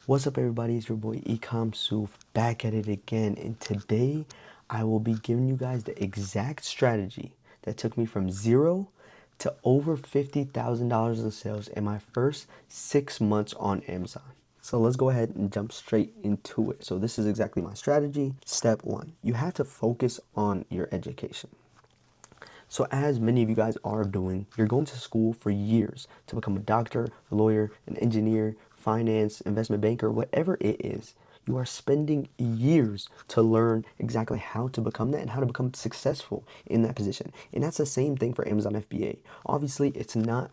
What's up, everybody? It's your boy Ecom Soof back at it again, and today I will be giving you guys the exact strategy that took me from zero to over $50,000 in sales in my first 6 months on Amazon. So let's go ahead and jump straight into it. So this is exactly my strategy. Step one, you have to focus on your education. So as many of you guys are doing, you're going to school for years to become a doctor, a lawyer, an engineer, finance, investment banker, whatever it is. You are spending years to learn exactly how to become that and how to become successful in that position. And that's the same thing for Amazon FBA. Obviously, it's not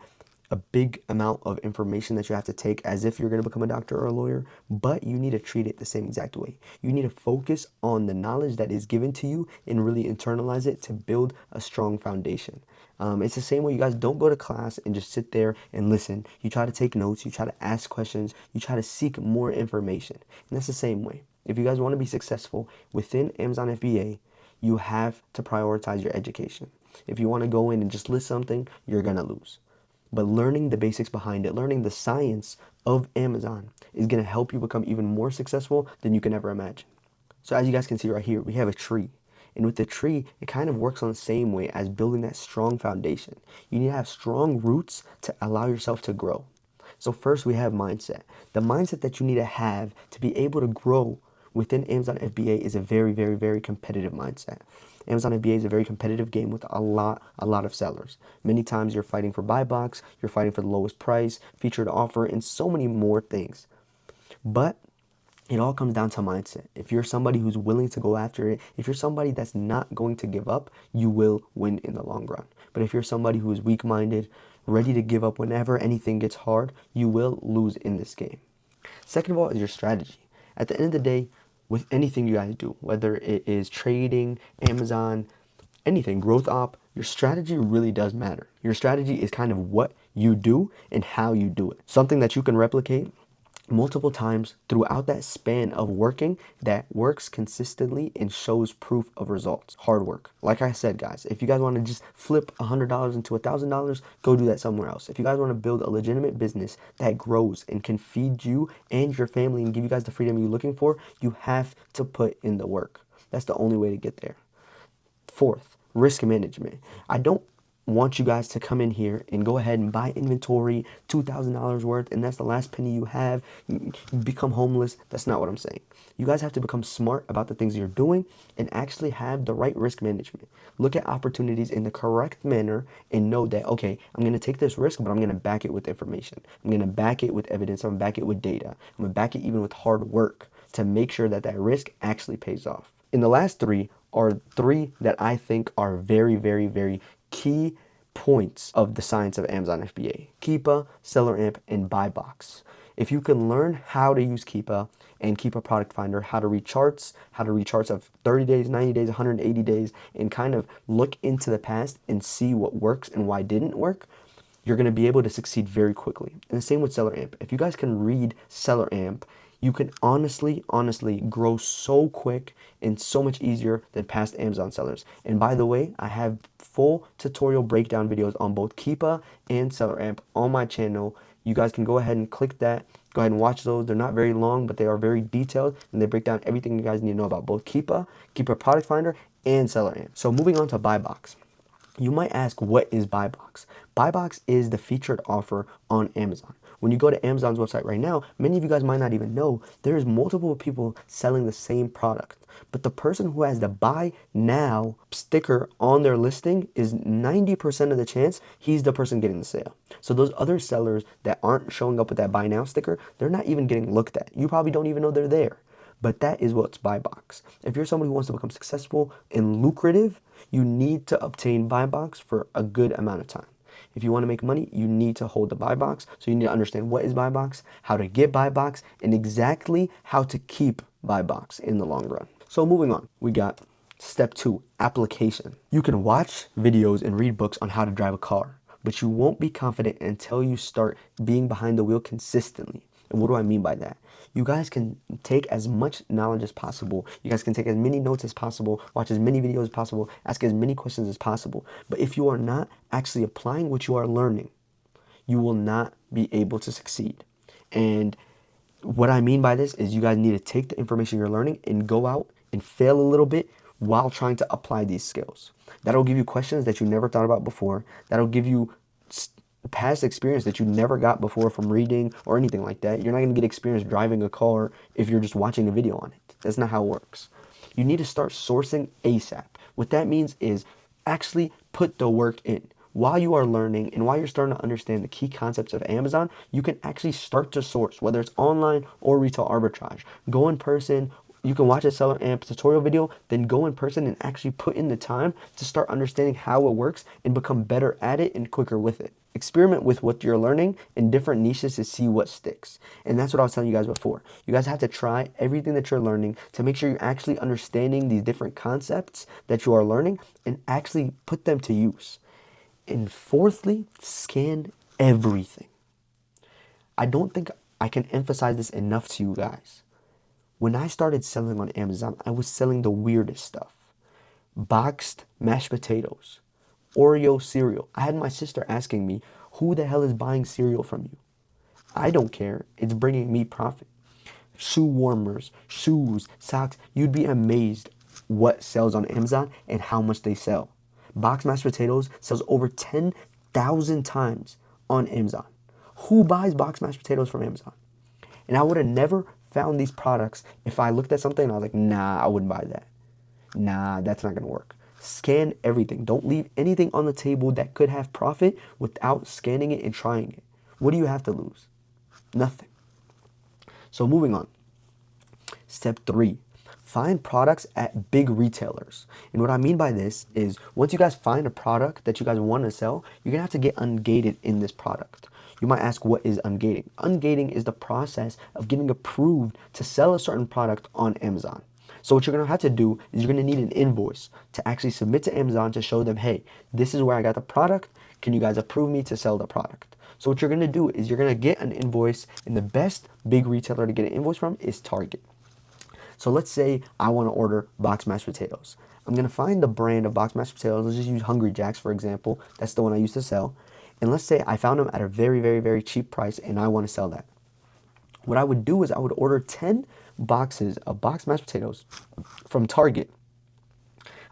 a big amount of information that you have to take as if you're going to become a doctor or a lawyer, but you need to treat it the same exact way. You need to focus on the knowledge that is given to you and really internalize it to build a strong foundation. It's the same way. You guys don't go to class and just sit there and listen. You try to take notes, you try to ask questions, you try to seek more information. And that's the same way. If you guys want to be successful within Amazon FBA, you have to prioritize your education. If you want to go in and just list something, you're going to lose. But learning the basics behind it, learning the science of Amazon is going to help you become even more successful than you can ever imagine. So as you guys can see right here, we have a tree. And with the tree, it kind of works on the same way as building that strong foundation. You need to have strong roots to allow yourself to grow. So first we have mindset. The mindset that you need to have to be able to grow within Amazon FBA is a very, very, very competitive mindset. Amazon FBA is a very competitive game with a lot of sellers. Many times you're fighting for buy box, you're fighting for the lowest price, featured offer, and so many more things. But it all comes down to mindset. If you're somebody who's willing to go after it, if you're somebody that's not going to give up, you will win in the long run. But if you're somebody who is weak-minded, ready to give up whenever anything gets hard, you will lose in this game. Second of all is your strategy. At the end of the day, with anything you guys do, whether it is trading, Amazon, anything, growth op, your strategy really does matter. Your strategy is kind of what you do and how you do it. Something that you can replicate multiple times throughout that span of working that works consistently and shows proof of results. Hard work. Like I said, guys, if you guys want to just flip $100 into $1,000, go do that somewhere else. If you guys want to build a legitimate business that grows and can feed you and your family and give you guys the freedom you're looking for, you have to put in the work. That's the only way to get there. Fourth, risk management. I don't want you guys to come in here and go ahead and buy inventory, $2,000 worth, and that's the last penny you have. You become homeless. That's not what I'm saying. You guys have to become smart about the things you're doing and actually have the right risk management. Look at opportunities in the correct manner and know that, okay, I'm going to take this risk, but I'm going to back it with information. I'm going to back it with evidence. I'm going to back it with data. I'm going to back it even with hard work to make sure that that risk actually pays off. In the last three are three that I think are very, very, very key points of the science of Amazon FBA. Keepa, SellerAmp, and BuyBox. If you can learn how to use Keepa and Keepa Product Finder, how to read charts of 30 days, 90 days, 180 days, and kind of look into the past and see what works and why didn't work, you're going to be able to succeed very quickly. And the same with SellerAmp. If you guys can read SellerAmp, you can honestly grow so quick and so much easier than past Amazon sellers. And by the way, I have full tutorial breakdown videos on both Keepa and SellerAmp on my channel. You guys can go ahead and click that. Go ahead and watch those. They're not very long, but they are very detailed, and they break down everything you guys need to know about both Keepa, Keepa Product Finder, and SellerAmp. So moving on to BuyBox. You might ask, what is BuyBox? BuyBox is the featured offer on Amazon. When you go to Amazon's website right now, many of you guys might not even know there's multiple people selling the same product. But the person who has the buy now sticker on their listing is 90% of the chance he's the person getting the sale. So those other sellers that aren't showing up with that buy now sticker, they're not even getting looked at. You probably don't even know they're there. But that is what's BuyBox. If you're somebody who wants to become successful and lucrative, you need to obtain BuyBox for a good amount of time. If you want to make money, you need to hold the BuyBox. So you need to understand what is BuyBox, how to get BuyBox, and exactly how to keep BuyBox in the long run. So moving on, we got step 2, application. You can watch videos and read books on how to drive a car, but you won't be confident until you start being behind the wheel consistently. And what do I mean by that? You guys can take as much knowledge as possible. You guys can take as many notes as possible, watch as many videos as possible, ask as many questions as possible. But if you are not actually applying what you are learning, you will not be able to succeed. And What I mean by this is you guys need to take the information you're learning and go out and fail a little bit while trying to apply these skills. That'll give you questions that you never thought about before. That'll give you past experience that you never got before from reading or anything like that. You're not going to get experience driving a car if you're just watching a video on it. That's not how it works. You need to start sourcing ASAP. What that means is actually put the work in. While you are learning and while you're starting to understand the key concepts of Amazon, you can actually start to source, whether it's online or retail arbitrage. Go in person. You can watch a seller amp tutorial video, then go in person and actually put in the time to start understanding how it works and become better at it and quicker with it. Experiment with what you're learning in different niches to see what sticks. And that's what I was telling you guys before. You guys have to try everything that you're learning to make sure you're actually understanding these different concepts that you are learning and actually put them to use. And fourthly, scan everything. I don't think I can emphasize this enough to you guys. When I started selling on Amazon, I was selling the weirdest stuff. Boxed mashed potatoes, Oreo cereal. I had my sister asking me, who the hell is buying cereal from you? I don't care. It's bringing me profit. Shoe warmers, shoes, socks. You'd be amazed what sells on Amazon and how much they sell. Boxed mashed potatoes sells over 10,000 times on Amazon. Who buys boxed mashed potatoes from Amazon? And I would have never found these products if I looked at something and I was like, nah, I wouldn't buy that. Nah, that's not going to work. Scan everything. Don't leave anything on the table that could have profit without scanning it and trying it. What do you have to lose? Nothing. So moving on. Step 3. Find products at big retailers. And what I mean by this is once you guys find a product that you guys want to sell, you're going to have to get ungated in this product. You might ask, what is ungating? Ungating is the process of getting approved to sell a certain product on Amazon. So what you're going to have to do is you're going to need an invoice to actually submit to Amazon to show them, hey, this is where I got the product. Can you guys approve me to sell the product? So what you're going to do is you're going to get an invoice, and the best big retailer to get an invoice from is Target. So let's say I want to order boxed mashed potatoes. I'm going to find the brand of boxed mashed potatoes. Let's just use Hungry Jack's, for example. That's the one I used to sell. And let's say I found them at a very, very, very cheap price and I want to sell that. What I would do is I would order 10 boxes of boxed mashed potatoes from Target.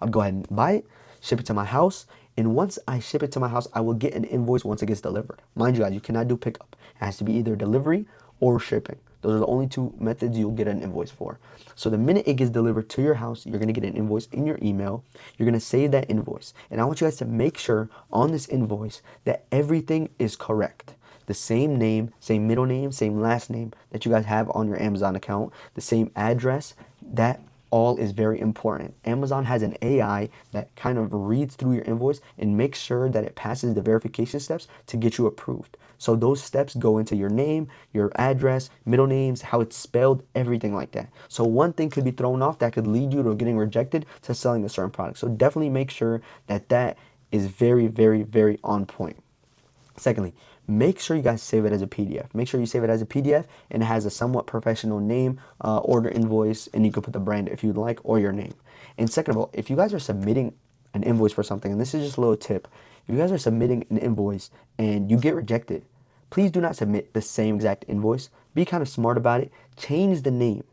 I'd go ahead and buy it, ship it to my house, and once I ship it to my house, I will get an invoice once it gets delivered. Mind you guys, you cannot do pickup. It has to be either delivery or shipping. Those are the only two methods you'll get an invoice for. So the minute it gets delivered to your house, you're going to get an invoice in your email. You're going to save that invoice. And I want you guys to make sure on this invoice that everything is correct. The same name, same middle name, same last name that you guys have on your Amazon account, the same address, that all is very important. Amazon has an AI that kind of reads through your invoice and makes sure that it passes the verification steps to get you approved. So those steps go into your name, your address, middle names, how it's spelled, everything like that. So one thing could be thrown off that could lead you to getting rejected to selling a certain product. So definitely make sure that that is very, very, very on point. Secondly, make sure you guys save it as a PDF. Make sure you save it as a PDF and it has a somewhat professional name, order invoice, and you can put the brand if you'd like or your name. And second of all, if you guys are submitting an invoice for something, and this is just a little tip, if you guys are submitting an invoice and you get rejected, please do not submit the same exact invoice. Be kind of smart about it. Change the name.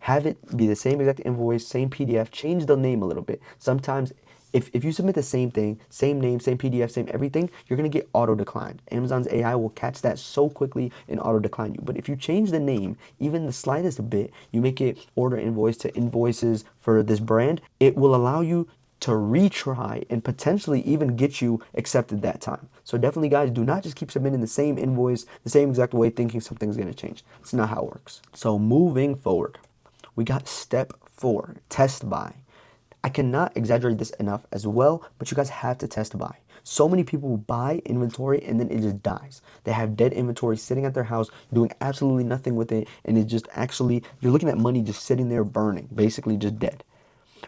Have it be the same exact invoice, same PDF. Change the name a little bit. Sometimes if you submit the same thing, same name, same PDF, same everything, you're going to get auto declined. Amazon's AI will catch that so quickly and auto decline you. But if you change the name, even the slightest bit, you make it order invoice to invoices for this brand, it will allow you to retry and potentially even get you accepted that time. So definitely, guys, do not just keep submitting the same invoice, the same exact way, thinking something's going to change. It's not how it works. So moving forward, we got step 4, test buy. I cannot exaggerate this enough as well, but you guys have to test buy. So many people buy inventory and then it just dies. They have dead inventory sitting at their house doing absolutely nothing with it, and it's just actually, you're looking at money just sitting there burning, basically just dead.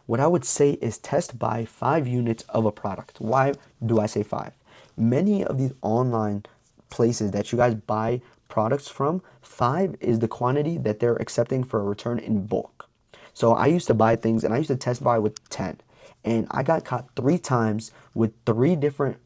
What I would say is test buy 5 units of a product. Why do I say 5? Many of these online places that you guys buy products from, 5 is the quantity that they're accepting for a return in bulk. So I used to buy things and I used to test buy with 10. And I got caught 3 times with 3 different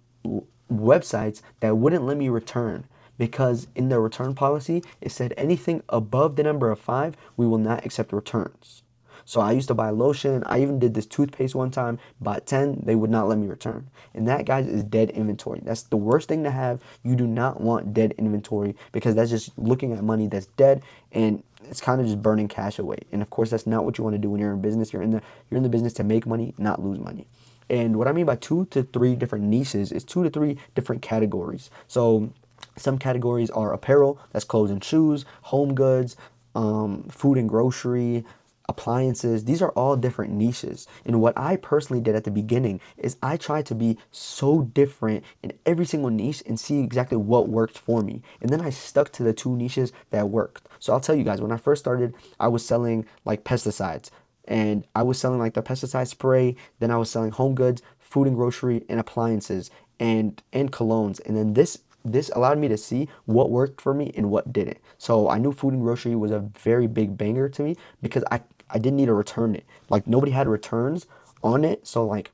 websites that wouldn't let me return because in their return policy, it said anything above the number of 5, we will not accept returns. So I used to buy lotion. I even did this toothpaste one time. Bought 10, they would not let me return. And that, guys, is dead inventory. That's the worst thing to have. You do not want dead inventory because that's just looking at money that's dead, and it's kind of just burning cash away. And of course, that's not what you want to do when you're in business. You're in the business to make money, not lose money. And what I mean by 2 to 3 different niches is 2 to 3 different categories. So some categories are apparel, that's clothes and shoes, home goods, food and grocery, appliances. These are all different niches. And what I personally did at the beginning is I tried to be so different in every single niche and see exactly what worked for me. And then I stuck to the 2 niches that worked. So I'll tell you guys, when I first started, I was selling like pesticides. And I was selling like the pesticide spray. Then I was selling home goods, food and grocery, and appliances, and colognes. And then this allowed me to see what worked for me and what didn't. So I knew food and grocery was a very big banger to me because I didn't need to return it. Like, nobody had returns on it. So like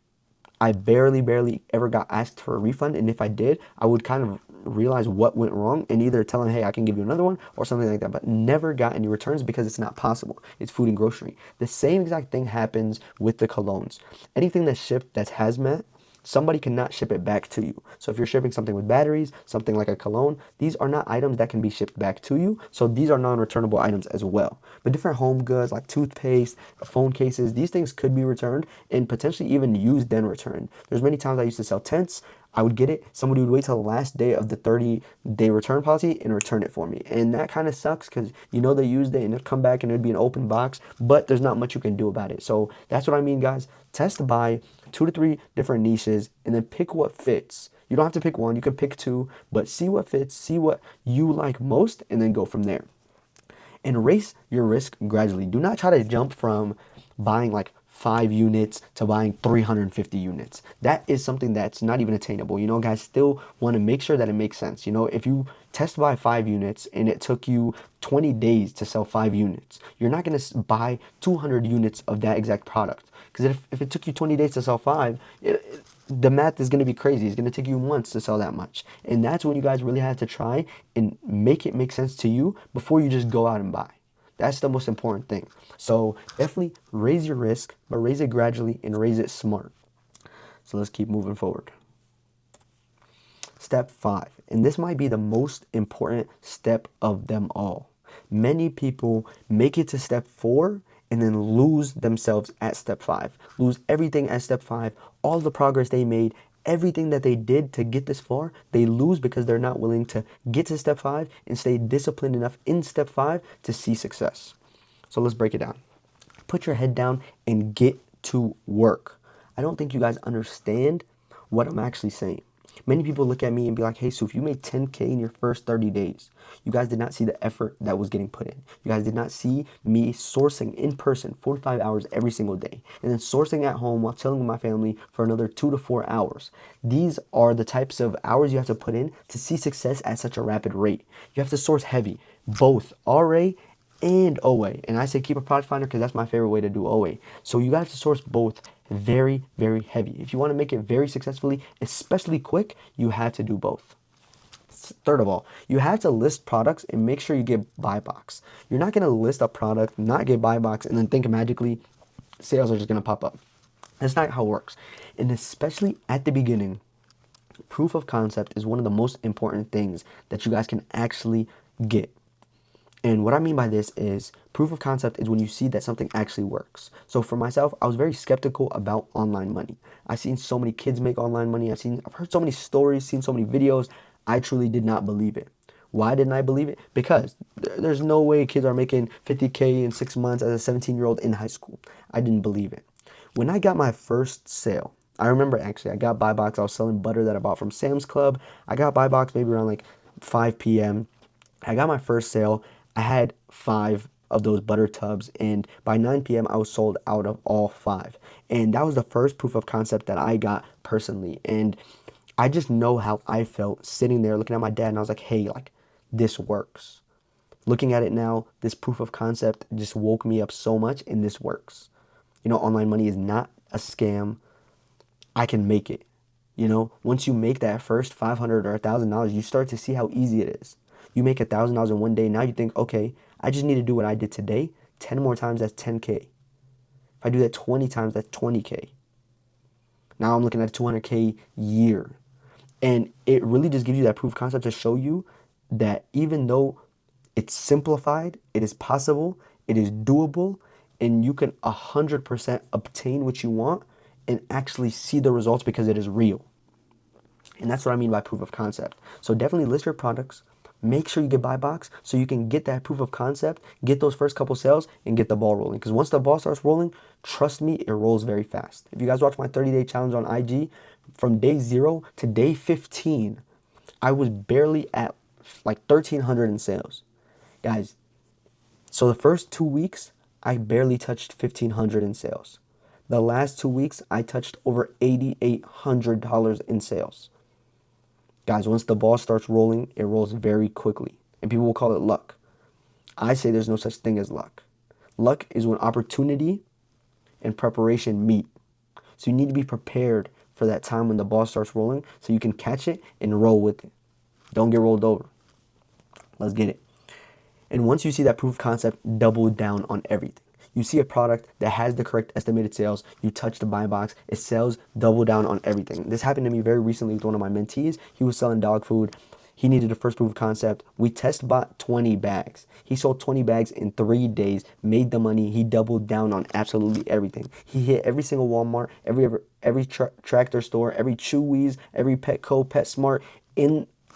I barely ever got asked for a refund. And if I did, I would kind of realize what went wrong and either tell them, hey, I can give you another one or something like that, but never got any returns because it's not possible. It's food and grocery. The same exact thing happens with the colognes. Anything that's shipped that's hazmat, somebody cannot ship it back to you. So if you're shipping something with batteries, something like a cologne, these are not items that can be shipped back to you. So these are non-returnable items as well. But different home goods like toothpaste, phone cases, these things could be returned and potentially even used then returned. There's many times I used to sell tents. I would get it. Somebody would wait till the last day of the 30-day return policy and return it for me. And that kind of sucks because you know they used it and it'd come back and it'd be an open box, but there's not much you can do about it. So that's what I mean, guys. Test to buy 2 to 3 different niches and then pick what fits. You don't have to pick one. You can pick 2, but see what fits, see what you like most, and then go from there. And raise your risk gradually. Do not try to jump from buying like 5 units to buying 350 units. That is something that's not even attainable. You know, guys still want to make sure that it makes sense. You know, if you test buy 5 units and it took you 20 days to sell 5 units, you're not going to buy 200 units of that exact product. Because if it took you 20 days to sell 5, the math is going to be crazy. It's going to take you months to sell that much. And that's when you guys really have to try and make it make sense to you before you just go out and buy. That's the most important thing. So definitely raise your risk, but raise it gradually and raise it smart. So let's keep moving forward. Step 5, and this might be the most important step of them all. Many people make it to step 4 and then lose themselves at step 5. Lose everything at step 5, all the progress they made, everything that they did to get this far, they lose because they're not willing to get to step 5 and stay disciplined enough in step 5 to see success. So let's break it down. Put your head down and get to work. I don't think you guys understand what I'm actually saying. Many people look at me and be like, hey, Suf, you made 10K in your first 30 days. You guys did not see the effort that was getting put in. You guys did not see me sourcing in person 45 hours every single day and then sourcing at home while chilling with my family for another 2 to 4 hours. These are the types of hours you have to put in to see success at such a rapid rate. You have to source heavy, both RA and OA. And I say keep a product finder because that's my favorite way to do OA. So you have to source both very, very heavy. If you want to make it very successfully, especially quick, you have to do both. Third of all, you have to list products and make sure you get buy box. You're not going to list a product, not get buy box, and then think magically sales are just going to pop up. That's not how it works. And especially at the beginning, proof of concept is one of the most important things that you guys can actually get. And what I mean by this is proof of concept is when you see that something actually works. So for myself, I was very skeptical about online money. I've seen so many kids make online money. I've heard so many stories, seen so many videos. I truly did not believe it. Why didn't I believe it? Because there's no way kids are making 50K in 6 months as a 17-year-old in high school. I didn't believe it. When I got my first sale, I remember actually I got buy box. I was selling butter that I bought from Sam's Club. I got buy box maybe around like 5 p.m. I got my first sale. I had 5 of those butter tubs, and by 9 p.m. I was sold out of all 5. And that was the first proof of concept that I got personally. And I just know how I felt sitting there looking at my dad, and I was like, hey, like, this works. Looking at it now, this proof of concept just woke me up so much, and this works. You know, online money is not a scam. I can make it. You know, once you make that first 500 or $1,000, you start to see how easy it is. You make $1,000 in one day. Now you think, okay, I just need to do what I did today. 10 more times, that's 10K. If I do that 20 times, that's 20K. Now I'm looking at 200K year. And it really just gives you that proof of concept to show you that even though it's simplified, it is possible, it is doable, and you can 100% obtain what you want and actually see the results because it is real. And that's what I mean by proof of concept. So definitely list your products. Make sure you get buy box so you can get that proof of concept, get those first couple sales, and get the ball rolling. Because once the ball starts rolling, trust me, it rolls very fast. If you guys watch my 30-day challenge on IG, from day 0 to day 15, I was barely at like 1,300 in sales. Guys, so the first 2 weeks, I barely touched 1,500 in sales. The last 2 weeks, I touched over $8,800 in sales. Guys, once the ball starts rolling, it rolls very quickly. And people will call it luck. I say there's no such thing as luck. Luck is when opportunity and preparation meet. So you need to be prepared for that time when the ball starts rolling so you can catch it and roll with it. Don't get rolled over. Let's get it. And once you see that proof of concept, double down on everything. You see a product that has the correct estimated sales, you touch the buy box, it sells, double down on everything. This happened to me very recently with one of my mentees. He was selling dog food. He needed the first proof of concept. We test bought 20 bags. He sold 20 bags in 3 days, made the money. He doubled down on absolutely everything. He hit every single Walmart, every tractor store, every Chewy's, every Petco, PetSmart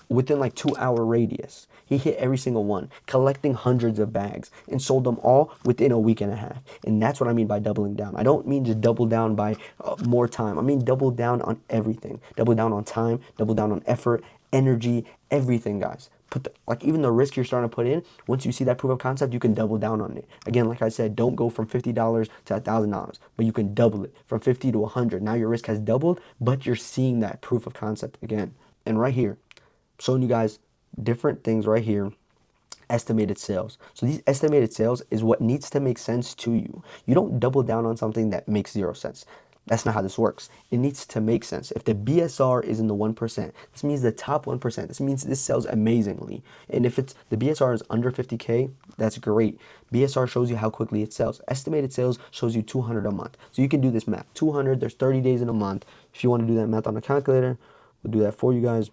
within like 2-hour radius. He hit every single one, collecting hundreds of bags and sold them all within a week and a half. And that's what I mean by doubling down. I don't mean just double down by more time. I mean double down on everything. Double down on time, double down on effort, energy, everything, guys. Like even the risk you're starting to put in, once you see that proof of concept, you can double down on it. Again, like I said, don't go from $50 to $1,000, but you can double it from 50 to 100. Now your risk has doubled, but you're seeing that proof of concept again. And right here, showing you guys different things right here. Estimated sales. So these estimated sales is what needs to make sense to you. You don't double down on something that makes 0 sense. That's not how this works. It needs to make sense. If the BSR is in the 1%, this means the top 1%. This means this sells amazingly. And if it's the BSR is under 50K, that's great. BSR shows you how quickly it sells. Estimated sales shows you 200 a month. So you can do this math. 200, there's 30 days in a month. If you want to do that math on the calculator, we'll do that for you guys.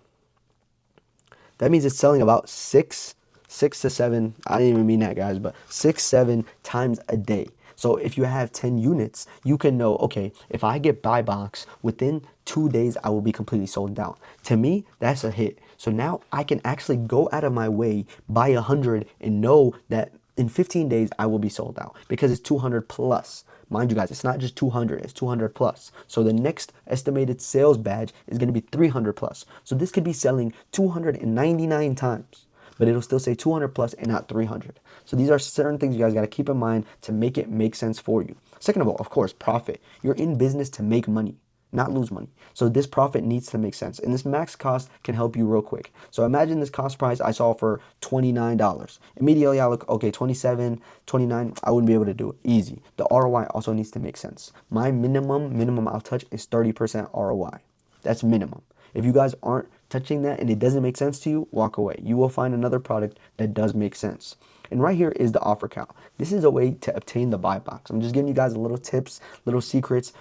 That means it's selling about six to seven, I didn't even mean that, guys, but 6-7 times a day. So if you have 10 units, you can know, okay, if I get buy box, within 2 days, I will be completely sold out. To me, that's a hit. So now I can actually go out of my way, buy 100, and know that in 15 days, I will be sold out because it's 200 plus. Mind you guys, it's not just 200, it's 200 plus. So the next estimated sales badge is going to be 300 plus. So this could be selling 299 times, but it'll still say 200 plus and not 300. So these are certain things you guys got to keep in mind to make it make sense for you. Second of all, of course, profit. You're in business to make money, not lose money. So this profit needs to make sense. And this max cost can help you real quick. So imagine this cost price I saw for $29. Immediately I look, okay, 27, 29, I wouldn't be able to do it. Easy. The ROI also needs to make sense. My minimum I'll touch is 30% ROI. That's minimum. If you guys aren't touching that and it doesn't make sense to you, walk away. You will find another product that does make sense. And right here is the offer count. This is a way to obtain the buy box. I'm just giving you guys little tips, little secrets.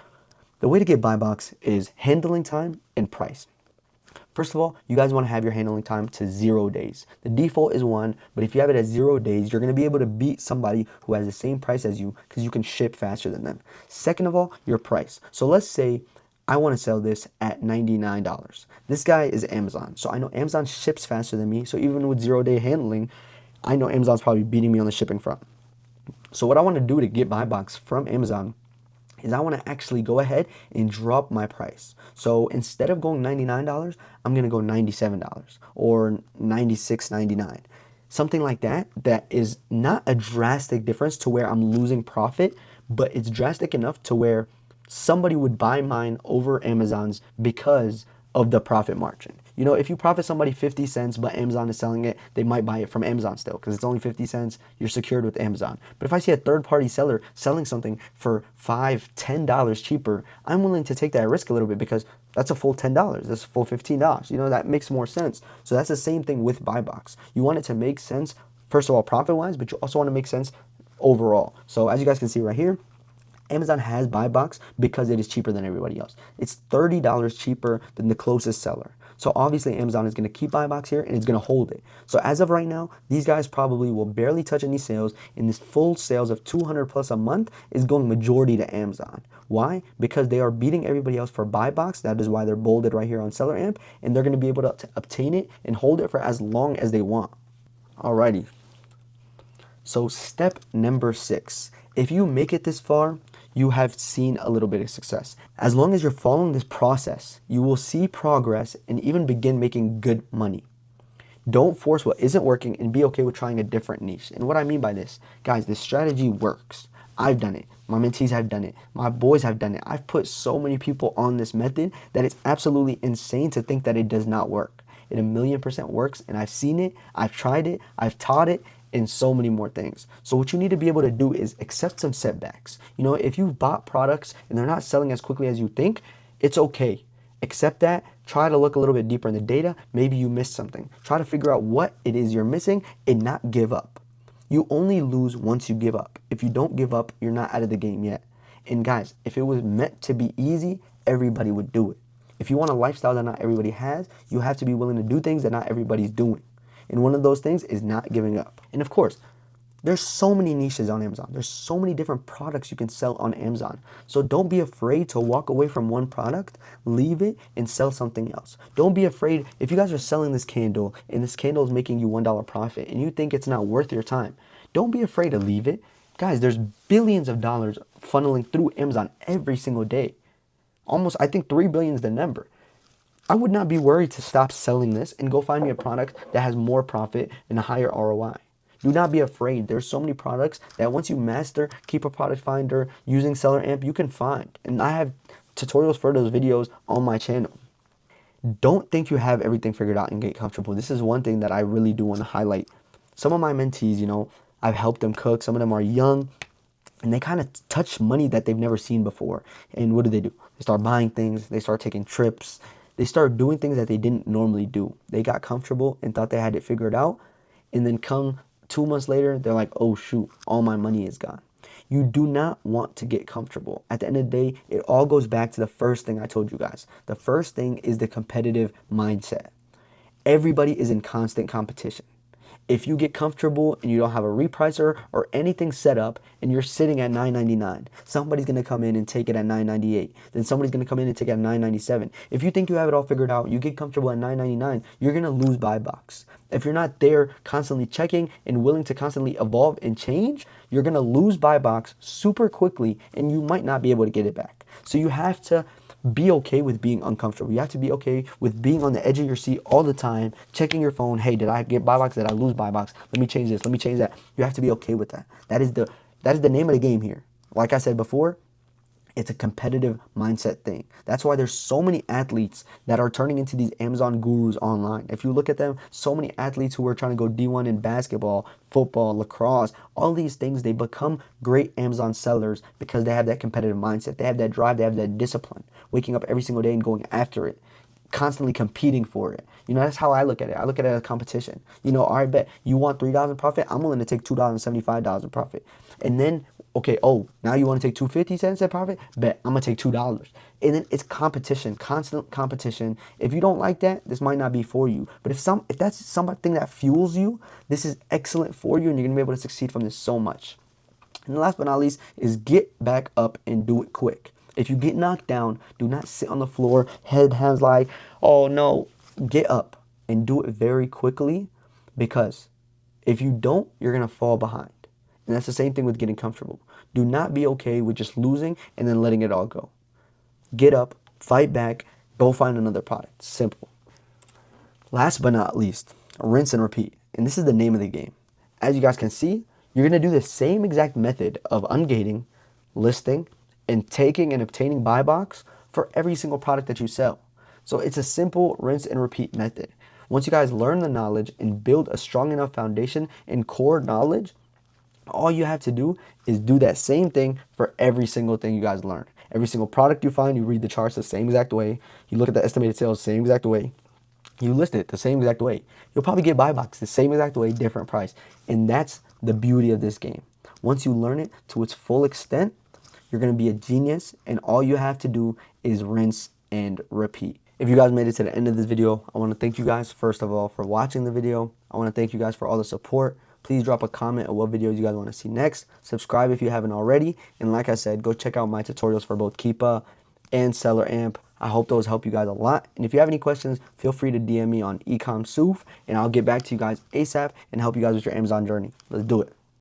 The way to get buy box is handling time and price. First of all, you guys want to have your handling time to 0 days. The default is 1, but if you have it at 0 days, you're going to be able to beat somebody who has the same price as you because you can ship faster than them. Second of all, your price. So let's say I want to sell this at $99. This guy is Amazon. So I know Amazon ships faster than me. So even with 0-day handling, I know Amazon's probably beating me on the shipping front. So what I want to do to get buy box from Amazon is I want to actually go ahead and drop my price. So instead of going $99, I'm going to go $97 or $96.99. Something like that, that is not a drastic difference to where I'm losing profit, but it's drastic enough to where somebody would buy mine over Amazon's because of the profit margin. You know, if you profit somebody 50 cents, but Amazon is selling it, they might buy it from Amazon still because it's only 50 cents. You're secured with Amazon. But if I see a third-party seller selling something for $5, $10 cheaper, I'm willing to take that risk a little bit because that's a full $10. That's a full $15. You know, that makes more sense. So that's the same thing with buy box. You want it to make sense, first of all, profit-wise, but you also want to make sense overall. So as you guys can see right here, Amazon has buy box because it is cheaper than everybody else. It's $30 cheaper than the closest seller. So obviously Amazon is going to keep buy box here and it's going to hold it. So as of right now, these guys probably will barely touch any sales, and this full sales of 200 plus a month is going majority to Amazon. Why? Because they are beating everybody else for buy box. That is why they're bolded right here on Seller Amp, and they're going to be able to obtain it and hold it for as long as they want. Alrighty. So step number 6. If you make it this far, you have seen a little bit of success. As long as you're following this process, you will see progress and even begin making good money. Don't force what isn't working and be okay with trying a different niche. And what I mean by this, guys, this strategy works. I've done it. My mentees have done it. My boys have done it. I've put so many people on this method that it's absolutely insane to think that it does not work. It 1,000,000% works, and I've seen it, I've tried it, I've taught it, and so many more things. So what you need to be able to do is accept some setbacks. You know, if you've bought products and they're not selling as quickly as you think, it's okay. Accept that. Try to look a little bit deeper in the data. Maybe you missed something. Try to figure out what it is you're missing and not give up. You only lose once you give up. If you don't give up, you're not out of the game yet. And guys, if it was meant to be easy, everybody would do it. If you want a lifestyle that not everybody has, you have to be willing to do things that not everybody's doing. And one of those things is not giving up. And of course, there's so many niches on Amazon. There's so many different products you can sell on Amazon. So don't be afraid to walk away from one product, leave it, and sell something else. Don't be afraid. If you guys are selling this candle and this candle is making you $1 profit and you think it's not worth your time, don't be afraid to leave it. Guys, there's billions of dollars funneling through Amazon every single day. Almost, I think 3 billion is the number. I would not be worried to stop selling this and go find me a product that has more profit and a higher ROI. Do not be afraid. There's so many products that once you master Keeper Product Finder using Seller Amp, you can find. And I have tutorials for those videos on my channel. Don't think you have everything figured out and get comfortable. This is one thing that I really do want to highlight. Some of my mentees, you know, I've helped them cook. Some of them are young and they kind of touch money that they've never seen before. And what do? They start buying things. They start taking trips. They start doing things that they didn't normally do. They got comfortable and thought they had it figured out. And then come 2 months later, they're like, oh shoot, all my money is gone. You do not want to get comfortable. At the end of the day, it all goes back to the first thing I told you guys. The first thing is the competitive mindset. Everybody is in constant competition. If you get comfortable and you don't have a repricer or anything set up and you're sitting at $9.99, somebody's going to come in and take it at $9.98. Then somebody's going to come in and take it at $9.97. If you think you have it all figured out, you get comfortable at $9.99, you're going to lose buy box. If you're not there constantly checking and willing to constantly evolve and change, you're going to lose buy box super quickly and you might not be able to get it back. So you have to be okay with being uncomfortable. You have to be okay with being on the edge of your seat all the time, checking your phone. Hey, did I get buy box? Did I lose buy box? Let me change this. Let me change that. You have to be okay with that. That is the name of the game here. Like I said before, it's a competitive mindset thing. That's why there's so many athletes that are turning into these Amazon gurus online. If you look at them, so many athletes who are trying to go D1 in basketball, football, lacrosse, all these things, they become great Amazon sellers because they have that competitive mindset. They have that drive, they have that discipline, waking up every single day and going after it, constantly competing for it. You know, that's how I look at it. I look at it as a competition. You know, all right, bet you want $3 in profit. I'm willing to take $2.75 in profit. And then, okay, oh, now you want to take 250 cents in profit? Bet I'm gonna take $2. And then it's competition, constant competition. If you don't like that, this might not be for you. But if that's something that fuels you, this is excellent for you, and you're gonna be able to succeed from this so much. And last but not least is get back up and do it quick. If you get knocked down, do not sit on the floor, hands like, oh no. Get up and do it very quickly, because if you don't, you're going to fall behind. And that's the same thing with getting comfortable. Do not be okay with just losing and then letting it all go. Get up, fight back, go find another product. Simple. Last but not least, rinse and repeat. And this is the name of the game. As you guys can see, you're going to do the same exact method of ungating, listing, and taking and obtaining buy box for every single product that you sell. So it's a simple rinse and repeat method. Once you guys learn the knowledge and build a strong enough foundation in core knowledge, all you have to do is do that same thing for every single thing you guys learn. Every single product you find, you read the charts the same exact way. You look at the estimated sales the same exact way. You list it the same exact way. You'll probably get buy box the same exact way, different price. And that's the beauty of this game. Once you learn it to its full extent, you're going to be a genius, and all you have to do is rinse and repeat. If you guys made it to the end of this video, I want to thank you guys first of all for watching the video. I want to thank you guys for all the support. Please drop a comment of what videos you guys want to see next. Subscribe if you haven't already. And like I said, go check out my tutorials for both Keepa and Seller Amp. I hope those help you guys a lot. And if you have any questions, feel free to DM me on EcomSoof, and I'll get back to you guys ASAP and help you guys with your Amazon journey. Let's do it.